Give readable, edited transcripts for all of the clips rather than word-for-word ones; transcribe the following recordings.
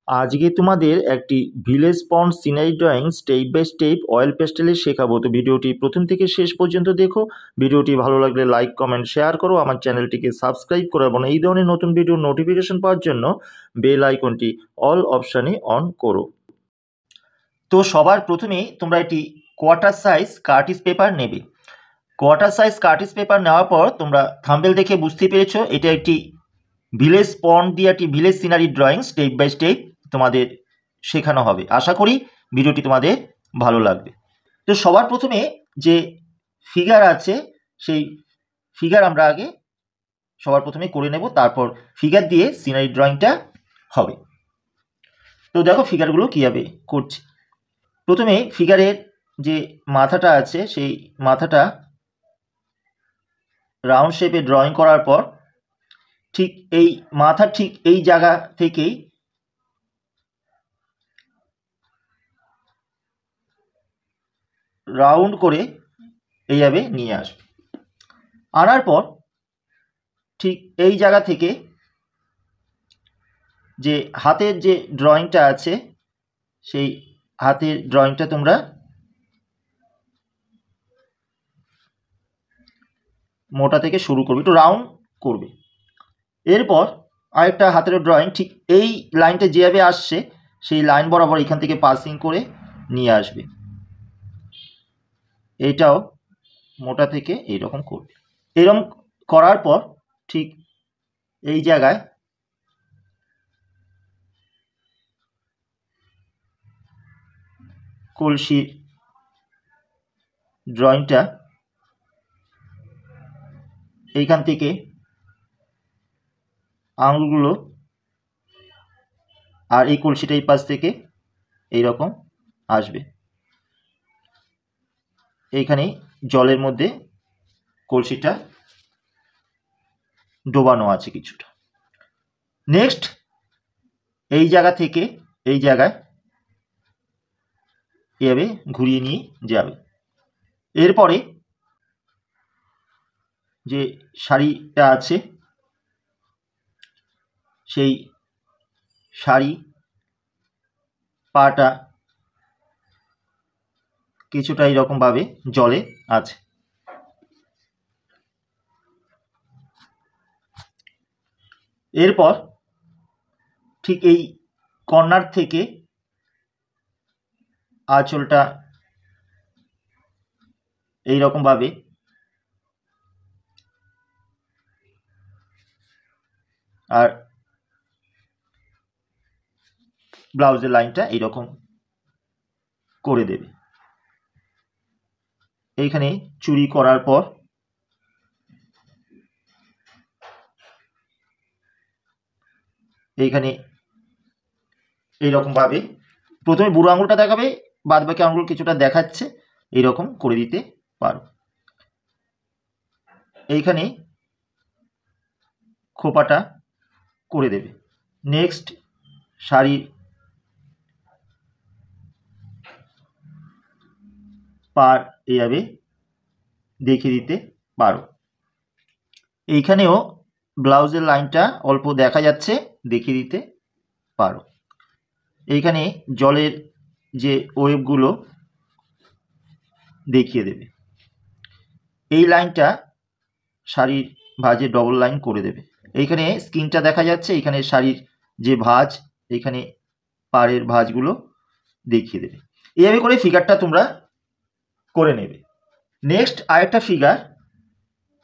আজকে তোমাদের একটি village pond scenery drawing step by step oil পেস্টেলে শেখাবো। তো ভিডিওটি প্রথম থেকে শেষ পর্যন্ত দেখো। ভিডিওটি ভালো লাগলে লাইক কমেন্ট শেয়ার করো, আমার চ্যানেলটিকে সাবস্ক্রাইব করো এবং এই ধরনের নতুন ভিডিওর নোটিফিকেশন পাওয়ার জন্য বেল আইকনটি অল অপশানে অন করো। তো সবার প্রথমেই তোমরা একটি কোয়ার্টার সাইজ কার্টিজ পেপার নেবে। কোয়ার্টার সাইজ কার্টিজ পেপার নেওয়ার পর তোমরা থাম্বনেল দেখে বুঝতে পেরেছো এটা একটি ভিলেজ পন্ড দিয়ে একটি village scenery drawing step by step তোমাদের শেখানো হবে। আশা করি ভিডিওটি তোমাদের ভালো লাগবে। তো সবার প্রথমে যে ফিগার আছে সেই ফিগার আমরা আগে সবার প্রথমে করে নেব, তারপর ফিগার দিয়ে সিনারি ড্রয়িংটা হবে। তো দেখো ফিগারগুলো কীভাবে করছি। প্রথমে ফিগারের যে মাথাটা আছে সেই মাথাটা রাউন্ড শেপে ড্রয়িং করার পর ঠিক এই মাথা ঠিক এই জায়গা থেকেই রাউন্ড করে এইভাবে নিয়ে আসবে। আনার পর ঠিক এই জায়গা থেকে যে হাতের যে ড্রয়িংটা আছে সেই হাতের ড্রয়িংটা তোমরা মোটা থেকে শুরু করবে, একটু রাউন্ড করবে। এরপর আরেকটা হাতের ড্রয়িং ঠিক এই লাইনটা যেভাবে আসছে সেই লাইন বরাবর এখান থেকে পাসিং করে নিয়ে আসবে। এইটাও মোটা থেকে এইরকম করবে। এরকম করার পর ঠিক এই জায়গায় কলসির ড্রয়িংটা এইখান থেকে আঙুলগুলো আর এই কলসিটা এই পাশ থেকে এইরকম আসবে। এইখানে জলের মধ্যে কলসিটা ডোবানো আছে কিছুটা। নেক্সট এই জায়গা থেকে এই জায়গায় এভাবে ঘুরিয়ে নিয়ে যাবে। এরপরে যে শাড়িটা আছে সেই শাড়ি পাটা কিছুটা এইরকমভাবে জলে আছে। এরপর ঠিক এই কর্নার থেকে আঁচলটা এইরকমভাবে আর ব্লাউজের লাইনটা এইরকম করে দেবে। এইখানে চুড়ি করার পর এইখানে এইরকমভাবে প্রথমে বুড়ো আঙুলটা দেখাবে, বাদ বাকি আঙুল কিছুটা দেখাচ্ছে, এইরকম করে দিতে পারো। এইখানে খোপাটা করে দেবে। নেক্সট শাড়ির পার এইভাবে দেখিয়ে দিতে পারো। এইখানেও ব্লাউজের লাইনটা অল্প দেখা যাচ্ছে, দেখিয়ে দিতে পারো। এইখানে জলের যে ওয়েভগুলো দেখিয়ে দেবে। এই লাইনটা শাড়ির ভাঁজে ডবল লাইন করে দেবে। এইখানে স্কিনটা দেখা যাচ্ছে, এইখানে শাড়ির যে ভাঁজ, এইখানে পাড়ের ভাঁজগুলো দেখিয়ে দেবে। এইভাবে করে ফিগারটা তোমরা করে নেবে। নেক্সট আরেকটা ফিগার,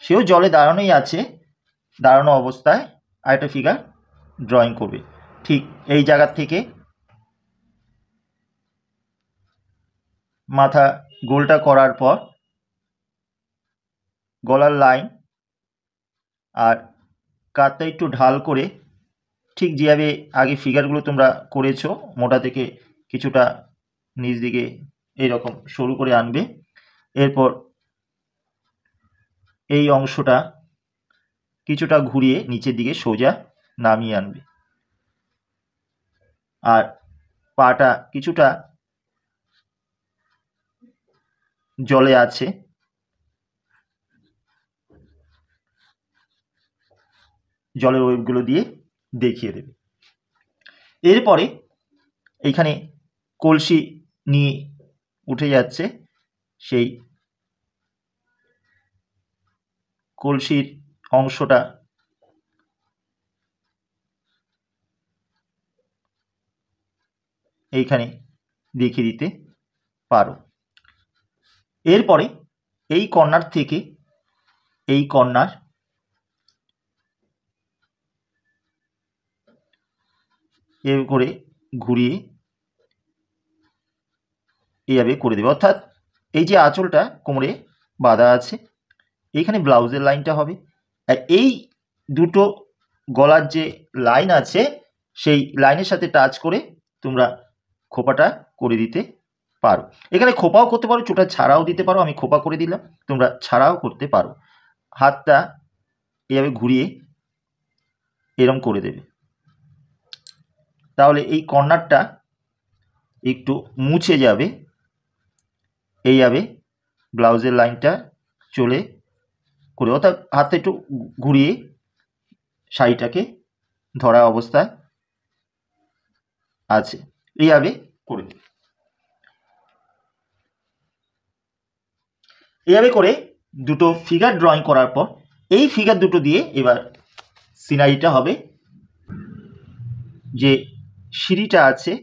সেও জলে দাঁড়ানোই আছে, দাঁড়ানো অবস্থায় আরেকটা ফিগার ড্রয়িং করবে। ঠিক এই জায়গার থেকে মাথা গোলটা করার পর গলার লাইন আর কাঁধটা একটু ঢাল করে ঠিক যেভাবে আগে ফিগারগুলো তোমরা করেছো মোটা থেকে কিছুটা নিচ দিকে এইরকম সরু করে আনবে। এরপর এই অংশটা কিছুটা ঘুরিয়ে নিচের দিকে সোজা নামিয়ে আনবে আর পাটা কিছুটা জলে আছে, জলের ওয়েভগুলো দিয়ে দেখিয়ে দেবে। এরপরে এইখানে কলসি নিয়ে উঠে যাচ্ছে, সেই কলসির অংশটা এইখানে দেখিয়ে দিতে পারো। এরপরে এই কর্নার থেকে এই কর্নার এর করে ঘুরিয়ে এইভাবে করে দেবে, অর্থাৎ এই যে আঁচলটা কোমরে বাঁধা আছে, এইখানে ব্লাউজের লাইনটা হবে, আর এই দুটো গলার যে লাইন আছে সেই লাইনের সাথে টাচ করে তোমরা খোপাটা করে দিতে পারো। এখানে খোপাও করতে পারো, চোটা ছাড়াও দিতে পারো, আমি খোপা করে দিলাম, তোমরা ছাড়াও করতে পারো। হাতটা এইভাবে ঘুরিয়ে এরম করে দেবে, তাহলে এই কর্নারটা একটু মুছে যাবে, এইভাবে ব্লাউজের লাইনটা চলে করে, অর্থাৎ হাতটা একটু ঘুরিয়ে শাড়িটাকে ধরা অবস্থায় আছে, এইভাবে করে দেবে। এইভাবে করে দুটো ফিগার ড্রয়িং করার পর এই ফিগার দুটো দিয়ে এবার সিনারিটা হবে। যে সিঁড়িটা আছে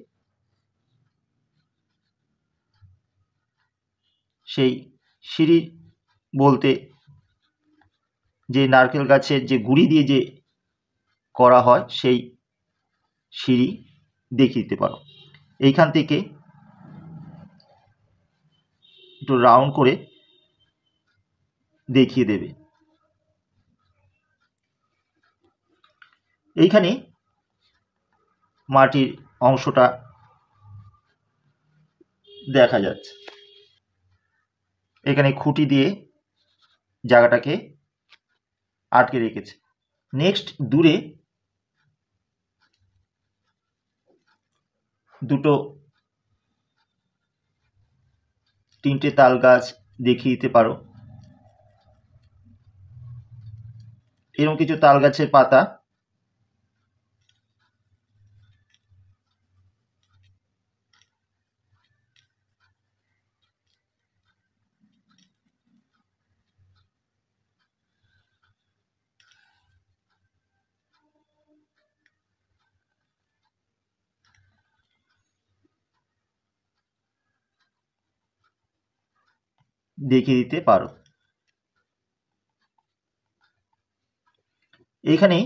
সেই সিঁড়ি বলতে যে নারকেল গাছের যে গুঁড়ি দিয়ে যে করা হয় সেই সিঁড়ি দেখিয়ে দিতে পারো। এইখান থেকে একটু রাউন্ড করে দেখিয়ে দেবে। এইখানে মাটির অংশটা দেখা যাচ্ছে, এখানে খুঁটি দিয়ে জায়গাটাকে আটকে রেখেছে। নেক্সট দূরে দুটো তিনটে তাল গাছ দেখিয়ে দিতে পারো, এরকম কিছু তাল গাছের পাতা দেখিয়ে দিতে পারো। এখানে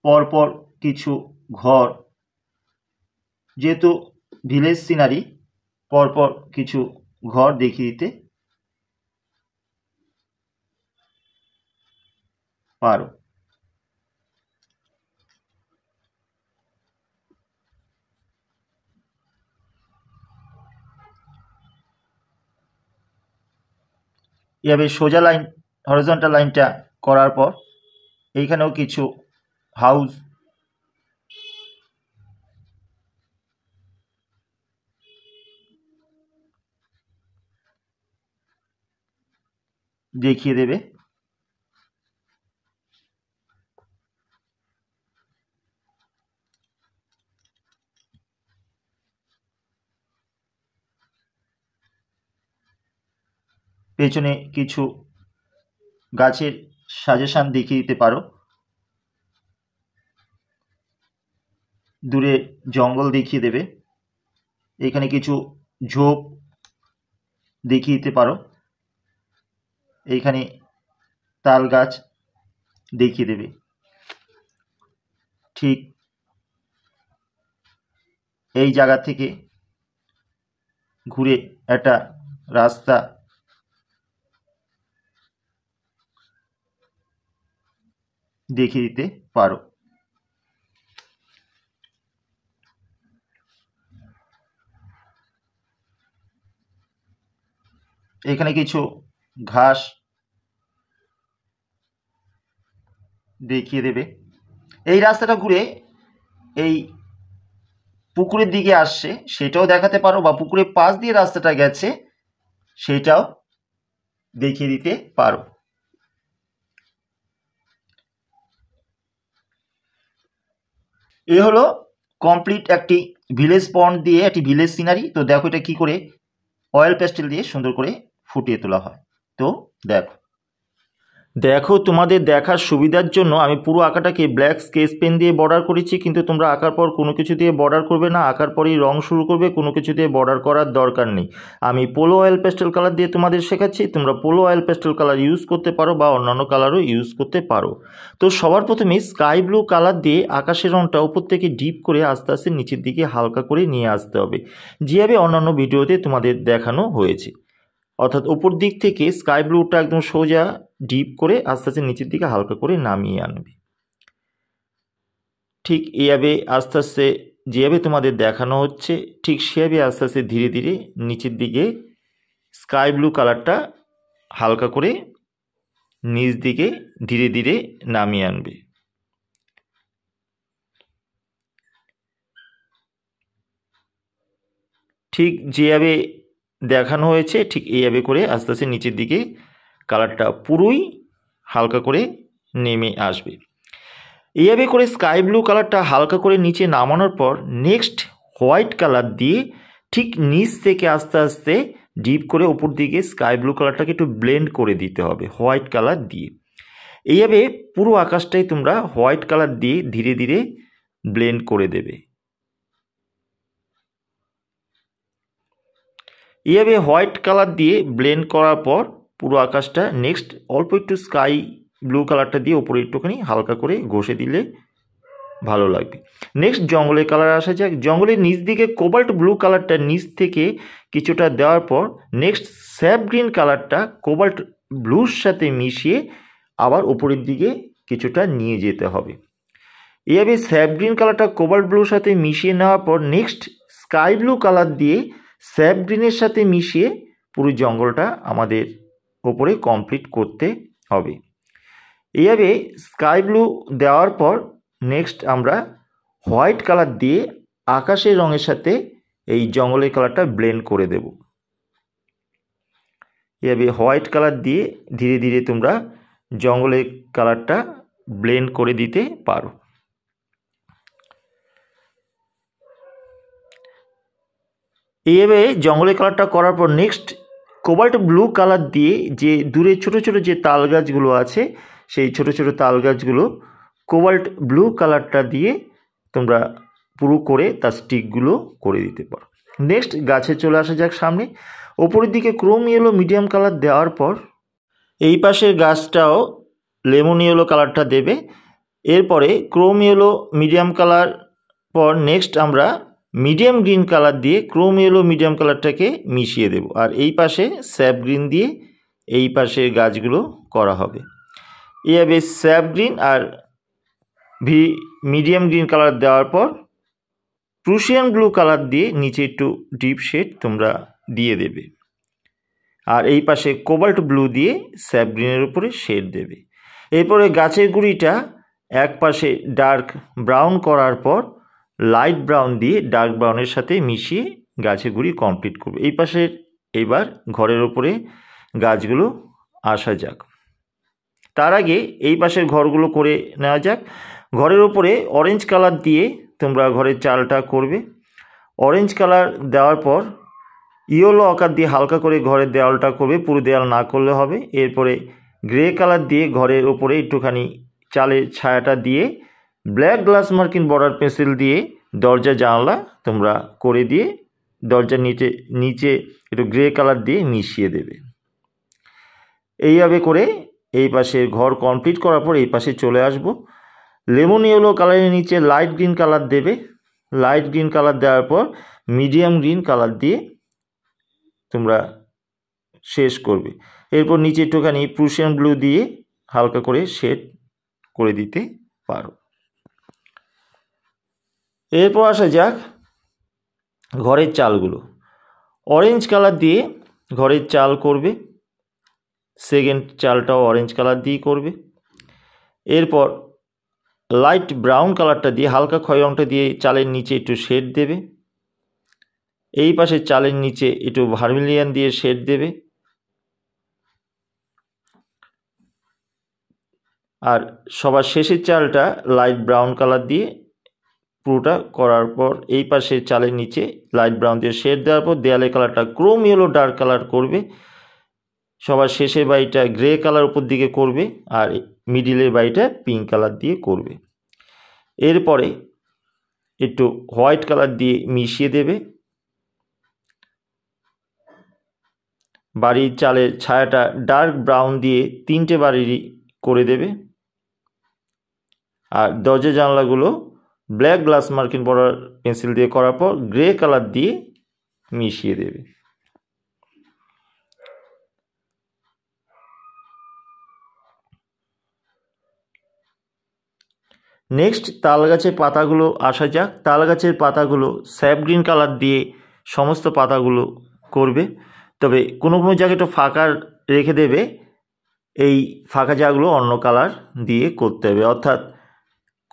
পরপর কিছু ঘর, যেহেতু ভিলেজ সিনারি, পরপর কিছু ঘর দেখিয়ে দিতে পারো। এভাবে সোজা লাইন হরিজন্টাল লাইনটা করার পর এইখানেও কিছু হাউস দেখিয়ে দেবে। পেছনে কিছু গাছের সাজেশন দেখিয়ে দিতে পারো, দূরে জঙ্গল দেখিয়ে দেবে, এখানে কিছু ঝোপ দেখিয়ে দিতে পারো, এইখানে তাল গাছ দেখিয়ে দেবে। ঠিক এই জায়গা থেকে ঘুরে একটা রাস্তা দেখিয়ে দিতে পারো। এখানে কিছু ঘাস দেখিয়ে দেবে। এই রাস্তাটা ঘুরে এই পুকুরের দিকে আসছে সেটাও দেখাতে পারো, বা পুকুরের পাশ দিয়ে রাস্তাটা গেছে সেটাও দেখিয়ে দিতে পারো। এ হলো কমপ্লিট একটি ভিলেজ পন্ড দিয়ে একটি ভিলেজ সিনারি। তো দেখো এটা কি করে অয়েল পেস্টেল দিয়ে সুন্দর করে ফুটিয়ে তোলা হয়। তো দেখো তোমাদের দেখার সুবিধার জন্য আমি পুরো আঁকাটাকে ব্ল্যাক স্কেচ পেন দিয়ে বর্ডার করেছি, কিন্তু তোমরা আঁকার পর কোনো কিছু দিয়ে বর্ডার করবে না, আঁকার পরেই রং শুরু করবে, কোনো কিছু দিয়ে বর্ডার করার দরকার নেই। আমি পোলো অয়েল পেস্টেল কালার দিয়ে তোমাদের শেখাচ্ছি, তোমরা polo oil pastel colour use করতে পারো বা অন্যান্য কালারও ইউজ করতে পারো। তো সবার প্রথমে স্কাই ব্লু কালার দিয়ে আকাশের রঙটা উপর থেকে ডিপ করে আস্তে আস্তে নিচের দিকে হালকা করে নিয়ে আসতে হবে, যেভাবে অন্যান্য ভিডিওতে তোমাদের দেখানো হয়েছে। অর্থাৎ উপর দিক থেকে স্কাই ব্লুটা একদম সোজা ডিপ করে আস্তে আস্তে নিচের দিকে হালকা করে নামিয়ে আনবে। ঠিক এইভাবে আস্তে আস্তে যেভাবে তোমাদের দেখানো হচ্ছে ঠিক সেভাবে আস্তে আস্তে ধীরে ধীরে নিচের দিকে স্কাই ব্লু কালারটা হালকা করে নিচ দিকে ধীরে ধীরে নামিয়ে আনবে। ঠিক যেভাবে দেখানো হয়েছে ঠিক এইভাবে করে আস্তে আস্তে নিচের দিকে কালারটা পুরোই হালকা করে নেমে আসবে। এইভাবে করে স্কাই ব্লু কালারটা হালকা করে নিচে নামানোর পর নেক্সট হোয়াইট কালার দিয়ে ঠিক নিচ থেকে আস্তে আস্তে ডিপ করে উপর দিকে স্কাই ব্লু কালারটাকে একটু ব্লেন্ড করে দিতে হবে হোয়াইট কালার দিয়ে। এইভাবে পুরো আকাশটাই তোমরা হোয়াইট কালার দিয়ে ধীরে ধীরে ব্লেন্ড করে দেবে। এইভাবে হোয়াইট কালার দিয়ে ব্লেন্ড করার পর পুরো আকাশটা নেক্সট অল্প একটু স্কাই ব্লু কালারটা দিয়ে উপরে একটুখানি হালকা করে ঘষে দিলে ভালো লাগবে। নেক্সট জঙ্গলের কালার আসা যাক। জঙ্গলের নিচ দিকে কোবাল্ট ব্লু কালারটা নিচ থেকে কিছুটা দেওয়ার পর নেক্সট স্যাপ গ্রিন কালারটা কোবাল্ট ব্লুর সাথে মিশিয়ে আবার উপরের দিকে কিছুটা নিয়ে যেতে হবে। এইভাবে স্যাপ গ্রিন কালারটা কোবাল্ট ব্লুর সাথে মিশিয়ে নেওয়ার পর নেক্সট স্কাই ব্লু কালার দিয়ে স্যাপ গ্রিনের সাথে মিশিয়ে পুরো জঙ্গলটা আমাদের ওপরে কমপ্লিট করতে হবে। এইভাবে স্কাই ব্লু দেওয়ার পর নেক্সট আমরা হোয়াইট কালার দিয়ে আকাশের রঙের সাথে এই জঙ্গলের কালারটা ব্লেন্ড করে দেব। এভাবে হোয়াইট কালার দিয়ে ধীরে ধীরে তোমরা জঙ্গলের কালারটা ব্লেন্ড করে দিতে পারো। এইভাবে জঙ্গলের কালারটা করার পর নেক্সট কোবাল্ট ব্লু কালার দিয়ে যে দূরে ছোট ছোট যে তাল গাছগুলো আছে সেই ছোট ছোট তাল গাছগুলো কোবাল্ট ব্লু কালারটা দিয়ে তোমরা পুরো করে তার স্টিকগুলো করে দিতে পারো। নেক্সট গাছে চলে আসা যাক সামনে। ওপরের দিকে ক্রোম ইয়েলো মিডিয়াম কালার দেওয়ার পর এই পাশের গাছটাও লেমন ইয়েলো কালারটা দেবে। এরপরে ক্রোম ইয়েলো মিডিয়াম কালার পর নেক্সট আমরা মিডিয়াম গ্রিন কালার দিয়ে ক্রোম ইয়েলো মিডিয়াম কালারটাকে মিশিয়ে দেব, আর এই পাশে স্যাপ গ্রিন দিয়ে এই পাশের গাছগুলো করা হবে। এইভাবে স্যাপ গ্রিন আর মিডিয়াম গ্রিন কালার দেওয়ার পর প্রুশিয়ান ব্লু কালার দিয়ে নিচে একটু ডিপ শেড তোমরা দিয়ে দেবে, আর এই পাশে কোবাল্ট ব্লু দিয়ে স্যাপ গ্রিনের উপরে শেড দেবে। এরপরে গাছের গুঁড়িটা এক পাশে ডার্ক ব্রাউন করার পর লাইট ব্রাউন দিয়ে ডার্ক ব্রাউনের সাথে মিশিয়ে গাছের গুঁড়ি কমপ্লিট করবে। এই পাশের এবার ঘরের ওপরে গাছগুলো আসা যাক। তার আগে এই পাশের ঘরগুলো করে নেওয়া যাক। ঘরের ওপরে অরেঞ্জ কালার দিয়ে তোমরা ঘরের চালটা করবে। অরেঞ্জ কালার দেওয়ার পর ইয়েলো আকার দিয়ে হালকা করে ঘরের দেওয়ালটা করবে, পুরো দেওয়াল না করলে হবে। এরপরে গ্রে কালার দিয়ে ঘরের ওপরে একটুখানি চালের ছায়াটা দিয়ে ব্ল্যাক গ্লাস মার্কিন বর্ডার পেন্সিল দিয়ে দরজা জানলা তোমরা করে দিয়ে দরজার নিচে একটু গ্রে কালার দিয়ে মিশিয়ে দেবে। এইভাবে করে এই পাশের ঘর কমপ্লিট করার পর এই পাশে চলে আসব। লেমন ইয়েলো কালারের নিচে লাইট গ্রিন কালার দেবে। লাইট গ্রিন কালার দেওয়ার পর মিডিয়াম গ্রিন কালার দিয়ে তোমরা শেষ করবে। এরপর নিচে একটুখানি প্রুশিয়ান ব্লু দিয়ে হালকা করে শেড করে দিতে পারো। এরপর আসা যাক ঘরের চালগুলো। অরেঞ্জ কালার দিয়ে ঘরের চাল করবে, সেকেন্ড চালটাও অরেঞ্জ কালার দিয়ে করবে। এরপর লাইট ব্রাউন কালারটা দিয়ে হালকা খয়েরি রঙটা দিয়ে চালের নিচে একটু শেড দেবে। এই পাশে চালের নিচে একটু ভার্মিলিয়ান দিয়ে শেড দেবে। আর সবার শেষের চালটা লাইট ব্রাউন কালার দিয়ে পুরোটা করার পর এই পাশে চালের নিচে লাইট ব্রাউন দিয়ে শেড দেওয়ার পর দেয়ালের কালারটা ক্রোম ইয়েলো ডার্ক কালার করবে, সবার শেষের বাড়িটা গ্রে কালার উপর দিকে করবে, আর মিডিলের বাড়িটা পিঙ্ক কালার দিয়ে করবে। এরপরে একটু হোয়াইট কালার দিয়ে মিশিয়ে দেবে, বাড়ির চালের ছায়াটা ডার্ক ব্রাউন দিয়ে 3টে বাড়িরই করে দেবে, আর দরজা জানলাগুলো black glass marking border pencil দিয়ে করার পর গ্রে কালার দিয়ে মিশিয়ে দেবে। নেক্সট তাল গাছের পাতাগুলো আসা যাক। তাল গাছের পাতাগুলো স্যাপ গ্রিন কালার দিয়ে সমস্ত পাতাগুলো করবে, তবে কোনো কোনো জায়গায় একটু ফাঁকা রেখে দেবে, এই ফাঁকা জায়গাগুলো অন্য কালার দিয়ে করতে হবে, অর্থাৎ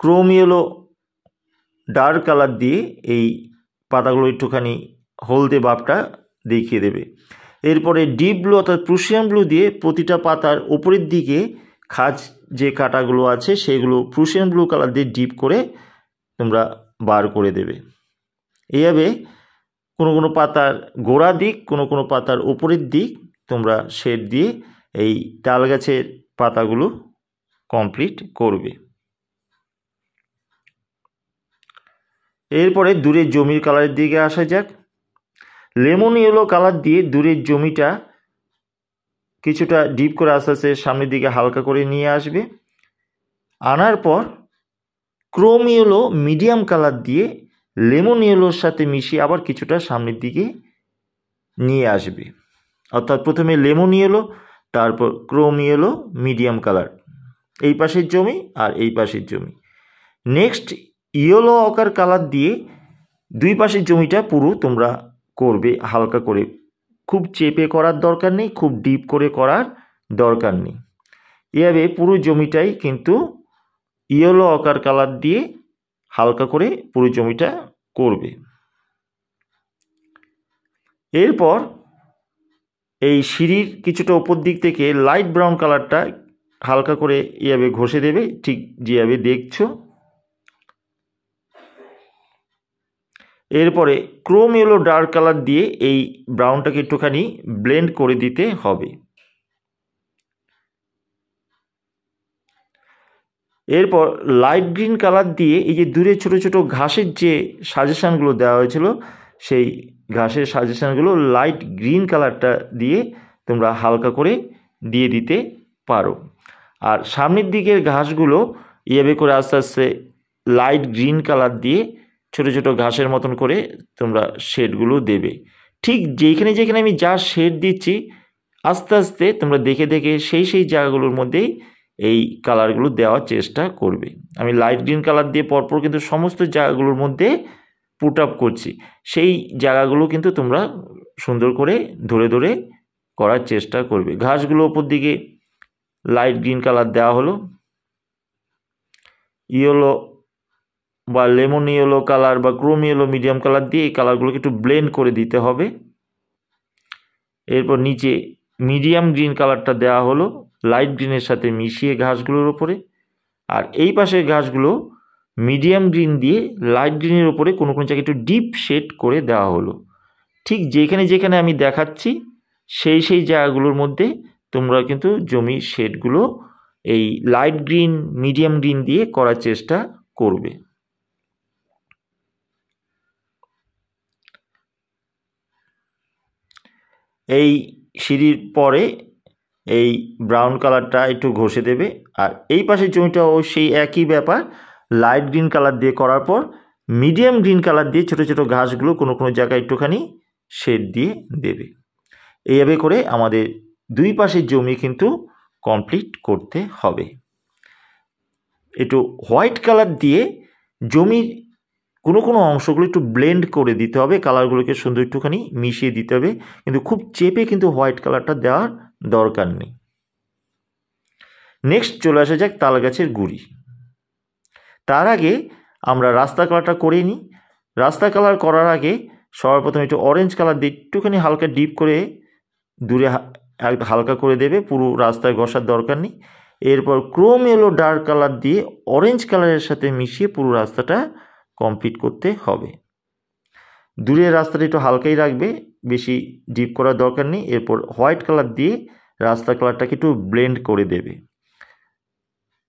ক্রোম ইয়েলো ডার্ক কালার দিয়ে এই পাতাগুলো একটুখানি হলদে ভাবটা দেখিয়ে দেবে। এরপরে ডিপ ব্লু অর্থাৎ প্রুশিয়ান ব্লু দিয়ে প্রতিটা পাতার ওপরের দিকে খাঁজ যে কাটাগুলো আছে সেগুলো প্রুশিয়ান ব্লু কালার দিয়ে ডিপ করে তোমরা বার করে দেবে। এইভাবে কোনো কোনো পাতার গোড়া দিক, কোনো কোনো পাতার ওপরের দিক তোমরা শেড দিয়ে এই তাল গাছের পাতাগুলো কমপ্লিট করবে। এরপরে দূরের জমির কালারের দিকে আসা যাক। লেমন ইয়েলো কালার দিয়ে দূরের জমিটা কিছুটা ডিপ করে আস্তে আস্তে সামনের দিকে হালকা করে নিয়ে আসবে। আনার পর ক্রোম ইয়েলো মিডিয়াম কালার দিয়ে লেমন ইয়েলোর সাথে মিশিয়ে আবার কিছুটা সামনের দিকে নিয়ে আসবে, অর্থাৎ প্রথমে লেমন ইয়েলো, তারপর ক্রোম ইয়েলো মিডিয়াম কালার, এই পাশের জমি আর এই পাশের জমি। নেক্সট ইয়েলো অকার কালার দিয়ে দুই পাশের জমিটা পুরো তোমরা করবে হালকা করে, খুব চেপে করার দরকার নেই, খুব ডিপ করে করার দরকার নেই। এভাবে পুরো জমিটাই কিন্তু ইয়েলো অকার কালার দিয়ে হালকা করে পুরো জমিটা করবে। এরপর এই সিঁড়ির কিছুটা ওপর দিক থেকে লাইট ব্রাউন কালারটা হালকা করে এভাবে ঘষে দেবে, ঠিক যেভাবে দেখছো। এরপরে ক্রোম ইয়েলো ডার্ক কালার দিয়ে এই ব্রাউনটাকে একটুখানি ব্লেন্ড করে দিতে হবে। এরপর লাইট গ্রিন কালার দিয়ে এই যে দূরে ছোট ছোট ঘাসের যে সাজেশানগুলো দেওয়া হয়েছিল সেই ঘাসের সাজেশানগুলো লাইট গ্রিন কালারটা দিয়ে তোমরা হালকা করে দিয়ে দিতে পারো। আর সামনের দিকের ঘাসগুলো এভাবে করে আস্তে আস্তে লাইট গ্রিন কালার দিয়ে ছোট ছোট ঘাসের মতন করে তোমরা শেডগুলো দেবে। ঠিক যেখানে যেখানে আমি যা শেড দিচ্ছি আস্তে আস্তে তোমরা দেখে দেখে সেই জায়গাগুলোর মধ্যেই এই কালারগুলো দেওয়ার চেষ্টা করবে। আমি লাইট গ্রিন কালার দিয়ে পরপর কিন্তু সমস্ত জায়গাগুলোর মধ্যে পুট আপ করছি, সেই জায়গাগুলো কিন্তু তোমরা সুন্দর করে ধরে ধরে করার চেষ্টা করবে। ঘাসগুলো ওপর দিকে লাইট গ্রিন কালার দেওয়া হলো, ইয়েলো বা লেমন ইয়েলো কালার বা ক্রোম ইয়েলো মিডিয়াম কালার দিয়ে এই কালারগুলোকে একটু ব্লেন্ড করে দিতে হবে। এরপর নিচে মিডিয়াম গ্রিন কালারটা দেওয়া হলো লাইট গ্রিনের সাথে মিশিয়ে ঘাসগুলোর ওপরে, আর এই পাশের ঘাসগুলো মিডিয়াম গ্রিন দিয়ে লাইট গ্রিনের ওপরে কোনো কোনো জায়গায় একটু ডিপ শেড করে দেওয়া হলো। ঠিক যেখানে যেখানে আমি দেখাচ্ছি সেই জায়গাগুলোর মধ্যে তোমরা কিন্তু জমির শেডগুলো এই লাইট গ্রিন মিডিয়াম গ্রিন দিয়ে করার চেষ্টা করবে। এই সিঁড়ির পরে এই ব্রাউন কালারটা একটু ঘষে দেবে, আর এই পাশের জমিটাও সেই একই ব্যাপার, লাইট গ্রিন কালার দিয়ে করার পর মিডিয়াম গ্রিন কালার দিয়ে ছোটো ছোটো ঘাসগুলো কোনো কোনো জায়গায় একটুখানি শেড দিয়ে দেবে। এইভাবে করে আমাদের দুই পাশের জমি কিন্তু কমপ্লিট করতে হবে। একটু হোয়াইট কালার দিয়ে জমির কোনো কোনো অংশগুলো একটু ব্লেন্ড করে দিতে হবে, কালারগুলোকে সুন্দর একটুখানি মিশিয়ে দিতে হবে, কিন্তু খুব চেপে কিন্তু হোয়াইট কালারটা দেওয়ার দরকার নেই। নেক্সট চলে আসা যাক তাল গাছের গুঁড়ি। তার আগে আমরা রাস্তা কালারটা করে নিই। রাস্তা কালার করার আগে সর্বপ্রথম একটু অরেঞ্জ কালার দিয়ে একটুখানি হালকা ডিপ করে দূরে হালকা করে দেবে, পুরো রাস্তায় ঘষার দরকার নেই। এরপর ক্রোম ইয়েলো ডার্ক কালার দিয়ে অরেঞ্জ কালারের সাথে মিশিয়ে পুরো রাস্তাটা কমপ্লিট করতে হবে। দূরের রাস্তাটা একটু হালকাই রাখবে, বেশি ডিপ করার দরকার নেই। এরপর হোয়াইট কালার দিয়ে রাস্তার কালারটাকে একটু ব্লেন্ড করে দেবে।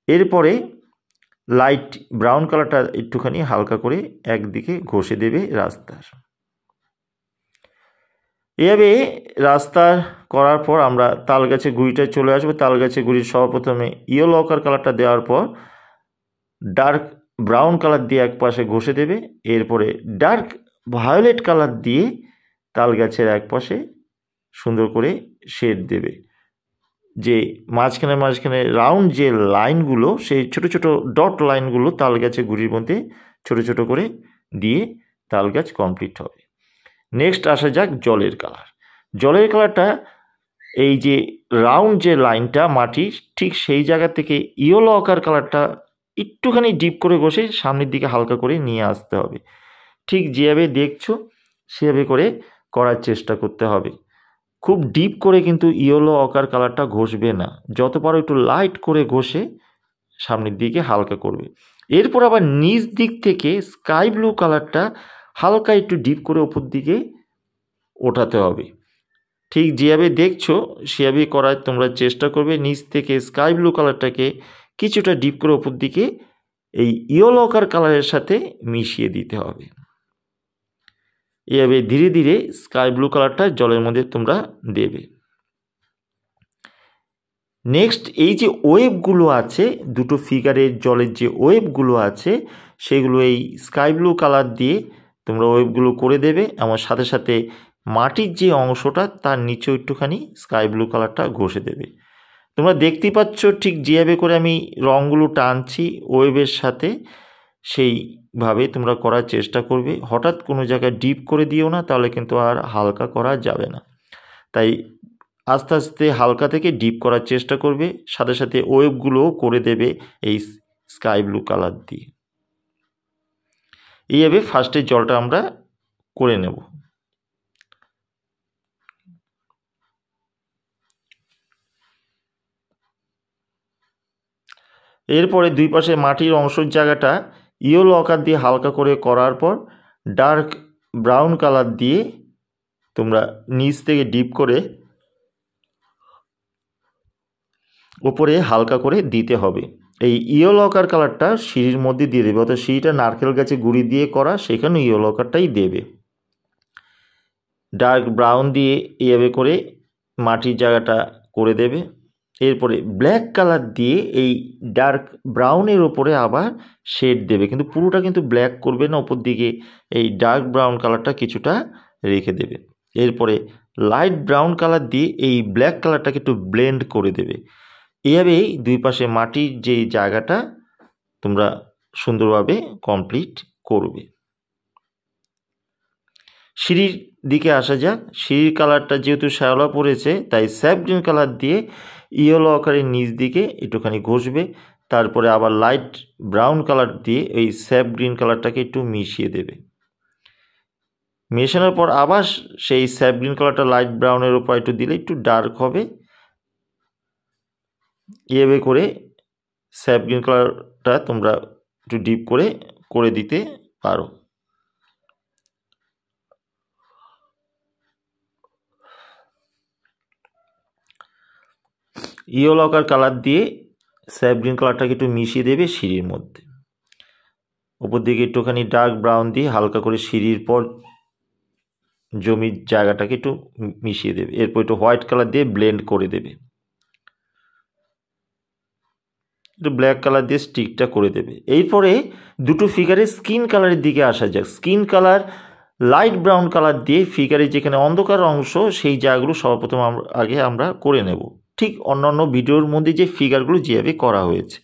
এরপরে লাইট ব্রাউন কালারটা একটুখানি হালকা করে একদিকে ঘষে দেবে রাস্তার। এভাবে রাস্তা করার পর আমরা তাল গাছের গুঁড়িটায় চলে আসবো। তাল গাছের গুঁড়ির সর্বপ্রথমে ইয়েলো অকার কালারটা দেওয়ার পর ডার্ক ব্রাউন কালার দিয়ে এক পাশে ঘষে দেবে। এরপরে ডার্ক ভায়োলেট কালার দিয়ে তাল গাছের এক পাশে সুন্দর করে শেড দেবে। যে মাঝখানে রাউন্ড যে লাইনগুলো, সেই ছোট ছোট ডট লাইনগুলো তাল গাছের গুঁড়ির মধ্যে ছোট ছোট করে দিয়ে তাল গাছ কমপ্লিট হবে। নেক্সট আসা যাক জলের কালার। জলের কালারটা এই যে রাউন্ড যে লাইনটা মাটির, ঠিক সেই জায়গা থেকে ইয়েলো অকার কালারটা একটুখানি ডিপ করে ঘষে সামনের দিকে হালকা করে নিয়ে আসতে হবে। ঠিক যেভাবে দেখছো সেভাবে করে করার চেষ্টা করতে হবে। খুব ডিপ করে কিন্তু ইয়েলো অকার কালারটা ঘষবে না, যত পারো একটু লাইট করে ঘষে সামনের দিকে হালকা করবে। এরপর আবার নিচ দিক থেকে স্কাই ব্লু কালারটা হালকা একটু ডিপ করে ওপর দিকে ওঠাতে হবে। ঠিক যেভাবে দেখছো সেভাবে করার তোমরা চেষ্টা করবে। নিচ থেকে স্কাই ব্লু কালারটাকে কিছুটা ডিপ করে ওপর দিকে এই ইয়েলো অকার কালারের সাথে মিশিয়ে দিতে হবে। এভাবে ধীরে ধীরে স্কাই ব্লু কালারটা জলের মধ্যে তোমরা দেবে। নেক্সট এই যে ওয়েভগুলো আছে, দুটো ফিগারের জলের যে ওয়েভগুলো আছে সেগুলো এই স্কাই ব্লু কালার দিয়ে তোমরা ওয়েভগুলো করে দেবে। আমার সাথে সাথে মাটির যে অংশটা তার নিচেও একটুখানি স্কাই ব্লু কালারটা ঘষে দেবে। তোমরা দেখতেই পাচ্ছ ঠিক যেভাবে করে আমি রঙগুলো টানছি ওয়েভের সাথে, সেইভাবে তোমরা করার চেষ্টা করবে। হঠাৎ কোনো জায়গায় ডিপ করে দিও না, তাহলে কিন্তু আর হালকা করা যাবে না। তাই আস্তে আস্তে হালকা থেকে ডিপ করার চেষ্টা করবে, সাথে সাথে ওয়েভগুলোও করে দেবে এই স্কাই ব্লু কালার দিয়ে। এইভাবে ফার্স্টে জলটা আমরা করে নেব। এরপরে দুই পাশে মাটির অংশের জায়গাটা ইয়েলো অকার দিয়ে হালকা করে করার পর ডার্ক ব্রাউন কালার দিয়ে তোমরা নিচ থেকে ডিপ করে উপরে হালকা করে দিতে হবে। এই ইয়েলো অকার কালারটা সিঁড়ির মধ্যে দিয়ে দেবে, অর্থাৎ সিঁড়িটা নারকেল গাছে গুঁড়ি দিয়ে করা, সেখানে ইয়েলো অকারটাই দেবে। ডার্ক ব্রাউন দিয়ে এভাবে করে মাটির জায়গাটা করে দেবে। এরপরে ব্ল্যাক কালার দিয়ে এই ডার্ক ব্রাউনের ওপরে আবার শেড দেবে, কিন্তু পুরোটা কিন্তু ব্ল্যাক করবে না, ওপর দিকে এই ডার্ক ব্রাউন কালারটা কিছুটা রেখে দেবে। এরপরে লাইট ব্রাউন কালার দিয়ে এই ব্ল্যাক কালারটাকে একটু ব্লেন্ড করে দেবে। এইভাবেই দুই পাশে মাটির যে জায়গাটা তোমরা সুন্দরভাবে কমপ্লিট করবে। সিঁড়ির দিকে আসা যাক। সিঁড়ির কালারটা যেহেতু শ্যাওলা পড়েছে তাই স্যাপ গ্রিন কালার দিয়ে ইয়েলো আকারের নিচ দিকে একটুখানি ঘষবে। তারপরে আবার লাইট ব্রাউন কালার দিয়ে এই স্যাপ গ্রিন কালারটাকে একটু মিশিয়ে দেবে। মেশানোর পর আবার সেই স্যাপ গ্রিন কালারটা লাইট ব্রাউনের উপর একটু দিলে একটু ডার্ক হবে। এভাবে করে স্যাপ গ্রিন কালারটা তোমরা একটু ডিপ করে দিতে পারো। ইয়েলো অকার কালার দিয়ে স্যাপ গ্রিন কালারটাকে একটু মিশিয়ে দেবে সিঁড়ির মধ্যে। উপর দিকে একটুখানি ডার্ক ব্রাউন দিয়ে হালকা করে সিঁড়ির পর জমির জায়গাটাকে একটু মিশিয়ে দেবে। এরপর একটু হোয়াইট কালার দিয়ে ব্লেন্ড করে দেবে। একটু ব্ল্যাক কালার দিয়ে স্টিকটা করে দেবে। এরপরে দুটো ফিগারের স্কিন কালারের দিকে আসা যাক। Skin colour light brown colour দিয়ে ফিগারের যেখানে অন্ধকার অংশ সেই জায়গাগুলো সর্বপ্রথম আগে আমরা করে নেব। ঠিক অন্যান্য ভিডিওর মধ্যে যে ফিগারগুলো যেভাবে করা হয়েছে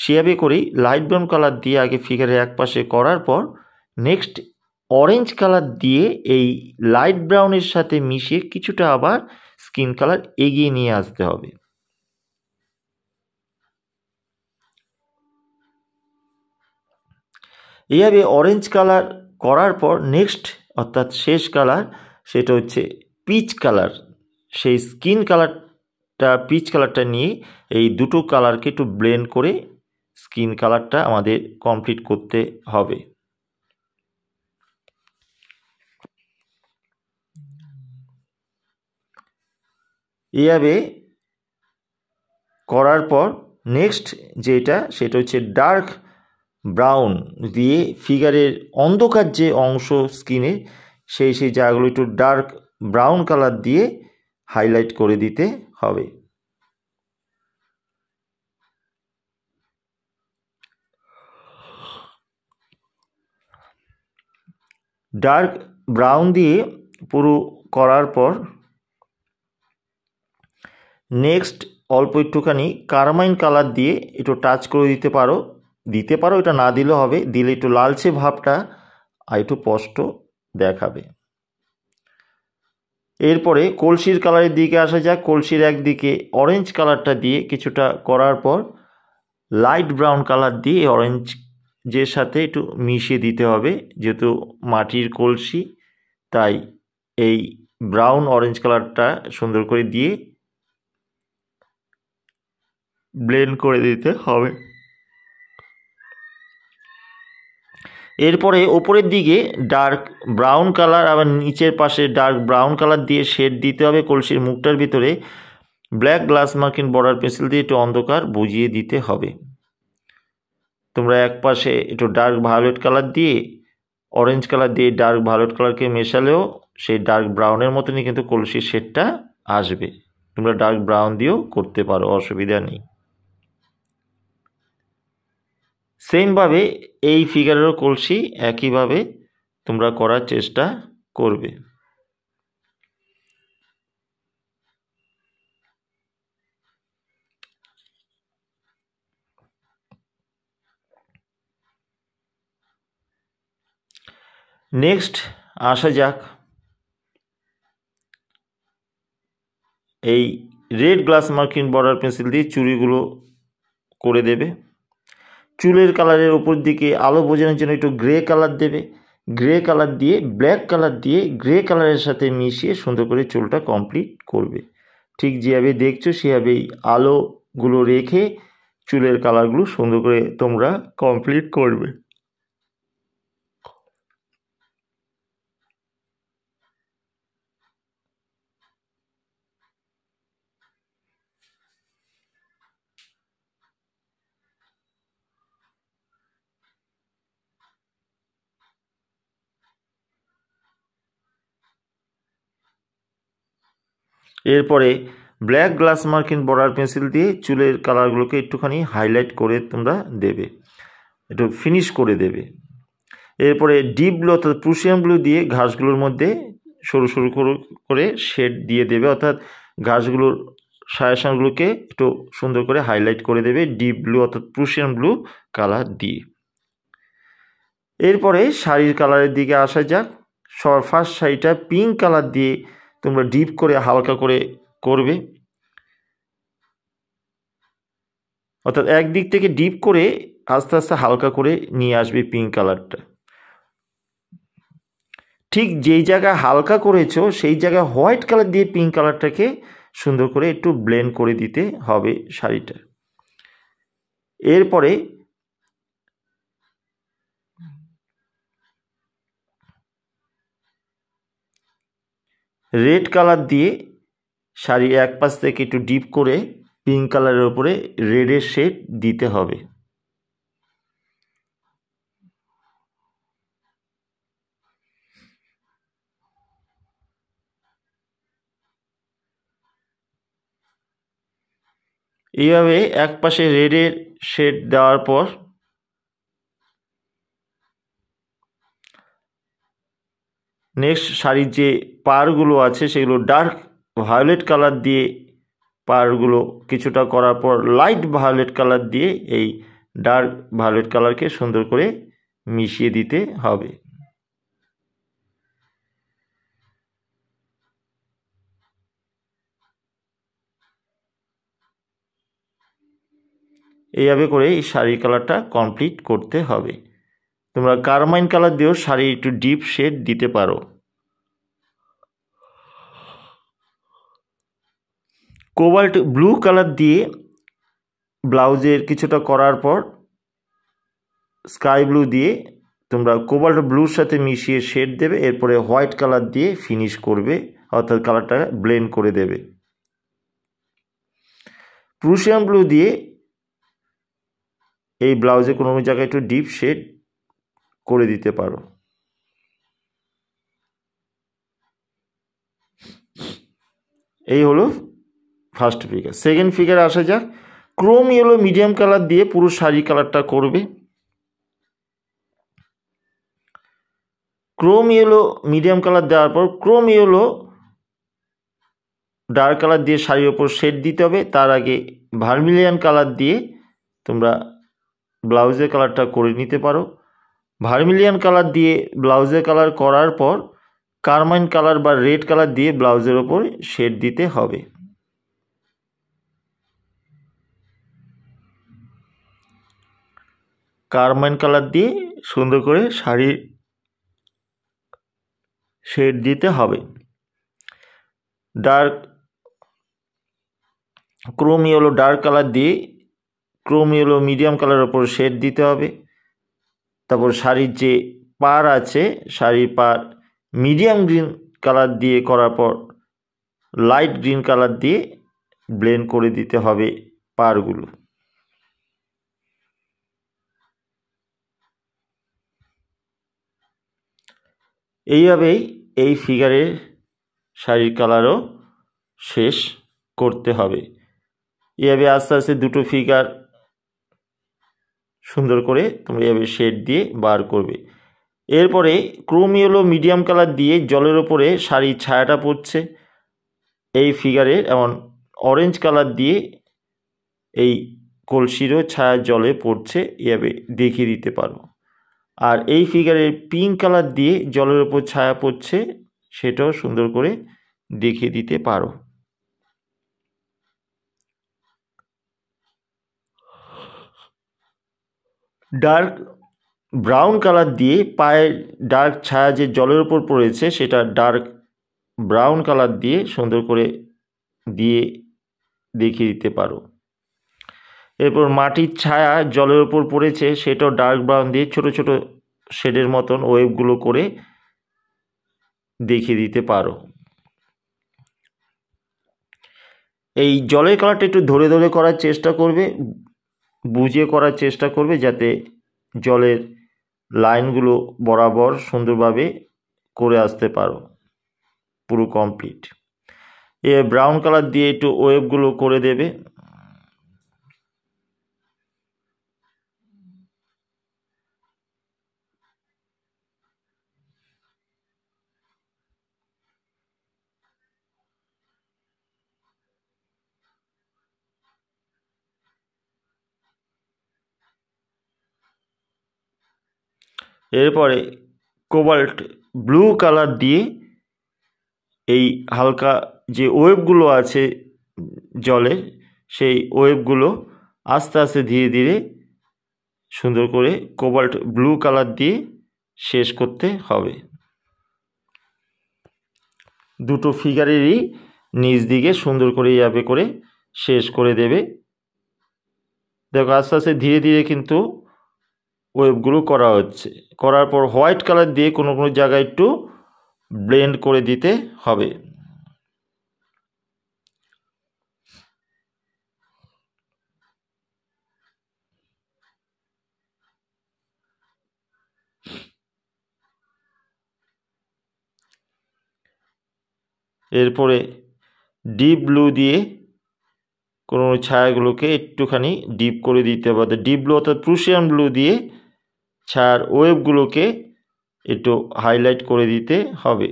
সেভাবে করেই লাইট ব্রাউন কালার দিয়ে আগে ফিগারের এক পাশে করার পর নেক্সট অরেঞ্জ কালার দিয়ে এই লাইট ব্রাউনের সাথে মিশিয়ে কিছুটা আবার স্কিন কালার এগিয়ে নিয়ে আসতে হবে। এইভাবে অরেঞ্জ কালার করার পর নেক্সট অর্থাৎ শেষ কালার সেটা হচ্ছে পিচ কালার। সেই স্কিন কালারটা পিচ কালারটা নিয়ে এই দুটো কালারকে একটু ব্লেন্ড করে স্কিন কালারটা আমাদের কমপ্লিট করতে হবে। এইভাবে করার পর নেক্সট যেটা সেটা হচ্ছে ডার্ক ব্রাউন দিয়ে ফিগারের অন্ধকার যে অংশ স্কিনে সেই জায়গাগুলো একটু ডার্ক ব্রাউন কালার দিয়ে হাইলাইট করে দিতে হবে। ডার্ক ব্রাউন দিয়ে পুরো করার পর নেক্সট অল্প একটুখানি কারমাইন কালার দিয়ে একটু টাচ করে দিতে পারো, এটা না দিলেও হবে, দিলে একটু লালচে ভাবটা আর একটু স্পষ্ট দেখাবে। এরপরে কলসির কালারের দিকে আসা যাক। কলসির একদিকে অরেঞ্জ কালারটা দিয়ে কিছুটা করার পর লাইট ব্রাউন কালার দিয়ে অরেঞ্জ যে সাথে একটু মিশিয়ে দিতে হবে, যেহেতু মাটির কলসি তাই এই ব্রাউন অরেঞ্জ কালারটা সুন্দর করে দিয়ে ব্লেন্ড করে দিতে হবে। এরপরে ওপরের দিকে ডার্ক ব্রাউন কালার আবার নিচের পাশে ডার্ক ব্রাউন কালার দিয়ে শেড দিতে হবে। কলসির মুখটার ভিতরে ব্ল্যাক গ্লাস মার্কিন বর্ডার পেন্সিল দিয়ে একটু অন্ধকার বুঝিয়ে দিতে হবে। তোমরা এক পাশে একটু ডার্ক ভায়োলেট কালার দিয়ে অরেঞ্জ কালার দিয়ে ডার্ক ভায়োলেট কালারকে মেশালেও সেই ডার্ক ব্রাউনের মতনই কিন্তু কলসির শেডটা আসবে। তোমরা ডার্ক ব্রাউন দিয়েও করতে পারো, অসুবিধা নেই। সেমভাবে এই ফিগারেরও কলসি একইভাবে তোমরা করার চেষ্টা করবে। নেক্সট আসা যাক এই রেড গ্লাস মার্কিন বর্ডার পেন্সিল দিয়ে চুড়িগুলো করে দেবে। চুলের কালারের উপর দিকে আলো বোঝানোর জন্য একটু গ্রে কালার দেবে। গ্রে কালার দিয়ে ব্ল্যাক কালার দিয়ে গ্রে কালারের সাথে মিশিয়ে সুন্দর করে চুলটা কমপ্লিট করবে। ঠিক যেভাবে দেখছো সেভাবেই আলোগুলো রেখে চুলের কালারগুলো সুন্দর করে তোমরা কমপ্লিট করবে। এরপরে ব্ল্যাক গ্লাস মার্কিন বর্ডার পেন্সিল দিয়ে চুলের কালারগুলোকে একটুখানি হাইলাইট করে তোমরা দেবে, একটু ফিনিশ করে দেবে। এরপরে ডিপ ব্লু অর্থাৎ প্রুশিয়ান ব্লু দিয়ে ঘাসগুলোর মধ্যে সরু সরু করে শেড দিয়ে দেবে, অর্থাৎ ঘাসগুলোর সায়াসানগুলোকে একটু সুন্দর করে হাইলাইট করে দেবে ডিপ ব্লু অর্থাৎ প্রুশিয়ান ব্লু কালার দিয়ে। এরপরে শাড়ির কালারের দিকে আসা যাক। ফার্স্ট শাড়িটা পিঙ্ক কালার দিয়ে তোমরা ডিপ করে হালকা করে করবে, অর্থাৎ একদিক থেকে ডিপ করে আস্তে আস্তে হালকা করে নিয়ে আসবে পিঙ্ক কালারটা। ঠিক যেই জায়গায় হালকা করেছো সেই জায়গায় হোয়াইট কালার দিয়ে পিঙ্ক কালারটাকে সুন্দর করে একটু ব্লেন্ড করে দিতে হবে শাড়িটা। এরপরে রেড কালার দিয়ে শাড়ি এক পাশ থেকে একটু ডিপ করে পিঙ্ক কালারের উপরে রেডের শেড দিতে হবে। এইভাবে এক পাশে রেডের শেড দেওয়ার পর নেক্সট শাড়ির যে পাড়গুলো আছে সেগুলো ডার্ক ভায়োলেট কালার দিয়ে পাড়গুলো কিছুটা করার পর লাইট ভায়োলেট কালার দিয়ে এই ডার্ক ভায়োলেট কালারকে সুন্দর করে মিশিয়ে দিতে হবে। এইভাবে করে এই শাড়ির কালারটা কমপ্লিট করতে হবে। তোমরা কারমাইন কালার দিয়েও শাড়ি একটু ডিপ শেড দিতে পারো। কোবাল্ট ব্লু কালার দিয়ে ব্লাউজের কিছুটা করার পর স্কাই ব্লু দিয়ে তোমরা কোবাল্ট ব্লুর সাথে মিশিয়ে শেড দেবে। এরপরে হোয়াইট কালার দিয়ে ফিনিশ করবে, অর্থাৎ কালারটা ব্লেন্ড করে দেবে। প্রুশিয়ান ব্লু দিয়ে এই ব্লাউজে কোনো জায়গায় একটু ডিপ শেড করে দিতে পারো। এই হলো ফার্স্ট ফিগার। সেকেন্ড ফিগারে আসা যাক। ক্রোম ইয়েলো মিডিয়াম কালার দিয়ে পুরো শাড়ি কালারটা করবে। ক্রোম ইয়েলো মিডিয়াম কালার দেওয়ার পর ক্রোম ইয়েলো ডার্ক কালার দিয়ে শাড়ির ওপর শেড দিতে হবে। তার আগে ভার্মিলিয়ান কালার দিয়ে তোমরা ব্লাউজের কালারটা করে নিতে পারো। ভার্মিলিয়ান কালার দিয়ে ব্লাউজের কালার করার পর কারমাইন কালার বা রেড কালার দিয়ে ব্লাউজের ওপর শেড দিতে হবে। কারমাইন কালার দিয়ে সুন্দর করে শাড়ির শেড দিতে হবে। Dark Chrome yellow dark colour দিয়ে ক্রোম ইয়েলো মিডিয়াম কালারের ওপর শেড দিতে হবে। তারপর শাড়ির যে পার আছে, শাড়ির পার মিডিয়াম গ্রিন কালার দিয়ে করার পর লাইট গ্রিন কালার দিয়ে ব্লেন্ড করে দিতে হবে পারগুলো। এইভাবেই এই ফিগারের শাড়ির কালারও শেষ করতে হবে। এইভাবে আস্তে আস্তে দুটো ফিগার সুন্দর করে তোমরা এইভাবে শেড দিয়ে বার করবে। এরপরে ক্রোম ইয়েলো মিডিয়াম কালার দিয়ে জলের ওপরে শাড়ির ছায়াটা পড়ছে এই ফিগারের, এমন অরেঞ্জ কালার দিয়ে এই কলসিরও ছায়া জলে পড়ছে, এভাবে দেখিয়ে দিতে পারো। আর এই ফিগারের পিঙ্ক কালার দিয়ে জলের ওপর ছায়া পড়ছে, সেটাও সুন্দর করে দেখিয়ে দিতে পারো। ডার্ক ব্রাউন কালার দিয়ে পায়ের ডার্ক ছায়া যে জলের ওপর পড়েছে সেটা ডার্ক ব্রাউন কালার দিয়ে সুন্দর করে দিয়ে দেখিয়ে দিতে পারো। এরপর মাটির ছায়া জলের ওপর পড়েছে, সেটাও ডার্ক ব্রাউন দিয়ে ছোট ছোট শেডের মতন ওয়েভগুলো করে দেখিয়ে দিতে পারো। এই জলের কালারটা একটু ধরে ধরে করার চেষ্টা করবে, বুঝে করার চেষ্টা করবে, যাতে জলের লাইনগুলো বরাবর সুন্দরভাবে করে আসতে পারো পুরো কমপ্লিট। এ ব্রাউন কালার দিয়ে একটু ওয়েভগুলো করে দেবে। এরপরে কোবাল্ট ব্লু কালার দিয়ে এই হালকা যে ওয়েভগুলো আছে জলে, সেই ওয়েভগুলো আস্তে আস্তে ধীরে ধীরে সুন্দর করে কোবাল্ট ব্লু কালার দিয়ে শেষ করতে হবে। দুটো ফিগারেরই নিচ দিকে সুন্দর করে এইভাবে করে শেষ করে দেবে। দেখো আস্তে আস্তে ধীরে ধীরে কিন্তু ওয়েভগুলো করা হচ্ছে। করার পর হোয়াইট কালার দিয়ে কোনো কোনো জায়গায় একটু ব্লেন্ড করে দিতে হবে। এরপরে ডিপ ব্লু দিয়ে কোনো ছায়াগুলোকে একটুখানি ডিপ করে দিতে হবে। ডিপ ব্লু অর্থাৎ প্রুশিয়ান ব্লু দিয়ে ছায়ার ওয়েভগুলোকে একটু হাইলাইট করে দিতে হবে।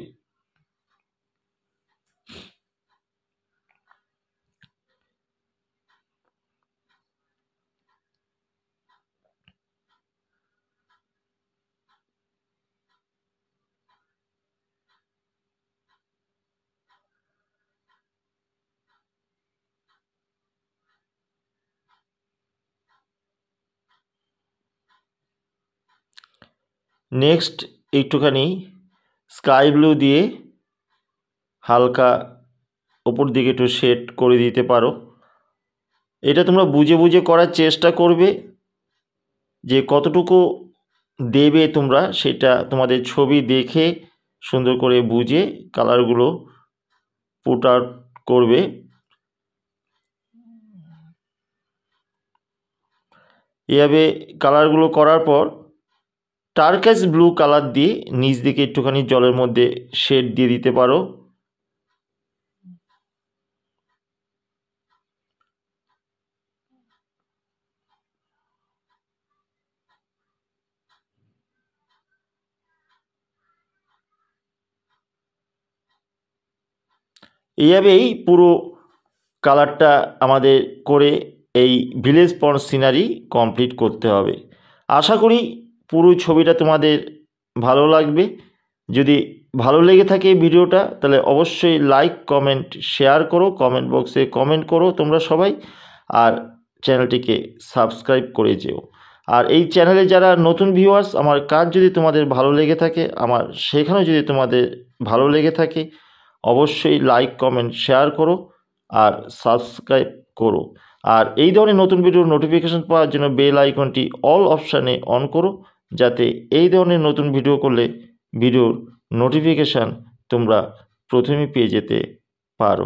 নেক্সট একটুখানি স্কাই ব্লু দিয়ে হালকা ওপর দিকে একটু শেড করে দিতে পারো। এটা তোমরা বুঝে বুঝে করার চেষ্টা করবে, যে কতটুকু দেবে তোমরা সেটা তোমাদের ছবি দেখে সুন্দর করে বুঝে কালারগুলো পুট আউট করবে। এভাবে কালারগুলো করার পর টার্কাস ব্লু কালার দিয়ে নিচ দিকে একটুখানি জলের মধ্যে শেড দিয়ে দিতে পারো। এইভাবেই পুরো কালারটা আমাদের করে এই ভিলেজ পন্ড সিনারি কমপ্লিট করতে হবে। আশা করি পুরো ছবিটা তোমাদের ভালো লাগবে। যদি ভালো লেগে থাকে এই ভিডিওটা তাহলে অবশ্যই লাইক কমেন্ট শেয়ার করো, কমেন্ট বক্সে কমেন্ট করো তোমরা সবাই, আর চ্যানেলটিকে সাবস্ক্রাইব করে যেও। আর এই চ্যানেলে যারা নতুন ভিউয়ার্স, আমার কাজ যদি তোমাদের ভালো লেগে থাকে, আমার সেখানেও যদি তোমাদের ভালো লেগে থাকে, অবশ্যই লাইক কমেন্ট শেয়ার করো আর সাবস্ক্রাইব করো। আর এই ধরনের নতুন ভিডিওর নোটিফিকেশন পাওয়ার জন্য বেল আইকনটি অল অপশানে অন করো, যাতে এই ধরনের নতুন ভিডিও করলে ভিডিওর নোটিফিকেশান তোমরা প্রথমে পেয়ে যেতে পারো।